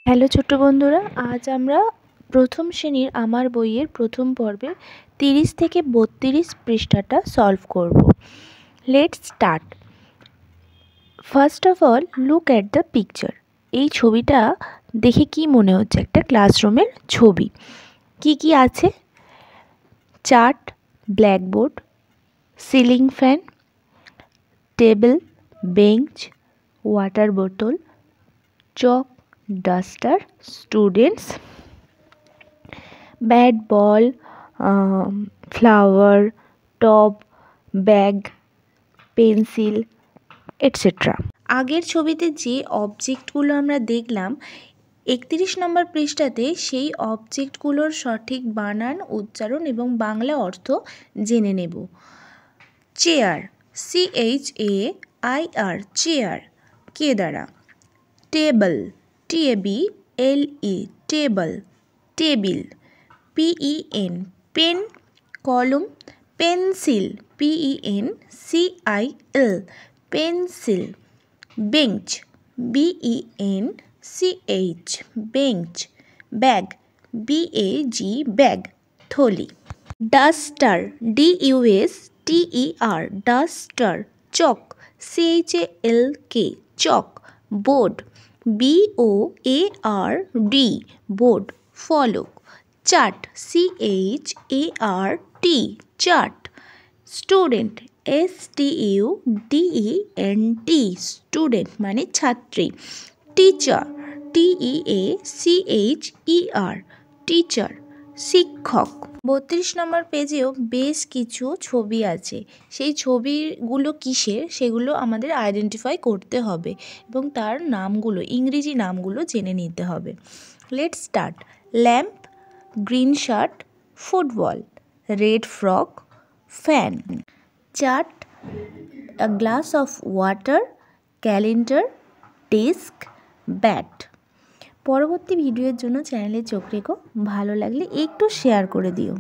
Hello ছোট্ট বন্ধুরা, আজ আমরা প্রথম শ্রেণীর আমার বইয়ের প্রথম পর্বের 30 থেকে 32 পৃষ্ঠাটা সলভ করব। Let's start. First of all look at the picture. এই ছবিটা দেখে কি মনে হচ্ছে? একটা ক্লাসরুমের ছবি। কি আছে? Chart, blackboard, ceiling fan, table, bench, water বোতল, chalk, duster, students, bat ball, flower, টব, ব্যাগ, পেন্সিল, এটসেট্রা। আগের ছবিতে যে অবজেক্টগুলো আমরা দেখলাম 31 নম্বর পৃষ্ঠাতে সেই অবজেক্টগুলোর সঠিক বানান, উচ্চারণ এবং বাংলা অর্থ জেনে নেব। চেয়ার, CHAIR, চেয়ার, কে দ্বারা? Table, TABLE, table, table, PEN, pen, কলম, pencil, PENCIL, pencil, bench, BENCH, bench, bag, BAG, bag, থলি। Duster, DUSTER, duster, chalk, CHALK, chalk, board, BOARD, board, ফলক, chart, CHART, chart, student, STUDENT, student মানে ছাত্রী, teacher, TEACHER, teacher, শিক্ষক। 32 নম্বর পেজেও বেশ কিছু ছবি আছে। সেই ছবিগুলো কিসের সেগুলো আমাদের আইডেন্টিফাই করতে হবে এবং তার নামগুলো, ইংরেজি নামগুলো জেনে নিতে হবে। Let's start. Lamp, green shirt, football, red frock, fan, chart, a glass of water, calendar, desk, bat. পরবর্তী ভিডিওর জন্য চ্যানেলে চোখ রেখো। ভালো লাগলে একটু শেয়ার করে দিও।